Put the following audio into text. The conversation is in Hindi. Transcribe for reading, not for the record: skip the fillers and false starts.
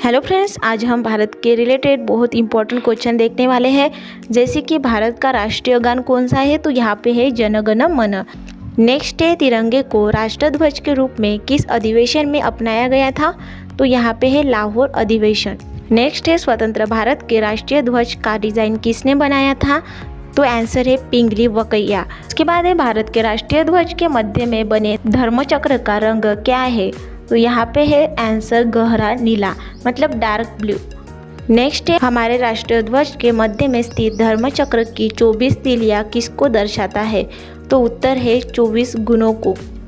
हेलो फ्रेंड्स, आज हम भारत के रिलेटेड बहुत इंपॉर्टेंट क्वेश्चन देखने वाले हैं। जैसे कि भारत का राष्ट्रीय गान कौन सा है, तो यहाँ पे है जन गण मन। नेक्स्ट है तिरंगे को राष्ट्रध्वज के रूप में किस अधिवेशन में अपनाया गया था, तो यहाँ पे है लाहौर अधिवेशन। नेक्स्ट है स्वतंत्र भारत के राष्ट्रीय ध्वज का डिज़ाइन किसने बनाया था, तो आंसर है पिंगली वकैया। इसके बाद है भारत के राष्ट्रीय ध्वज के मध्य में बने धर्मचक्र का रंग क्या है, तो यहाँ पे है आंसर गहरा नीला, मतलब डार्क ब्लू। नेक्स्ट है हमारे राष्ट्रीय ध्वज के मध्य में स्थित धर्मचक्र की 24 तीलियां किसको दर्शाता है, तो उत्तर है 24 गुणों को।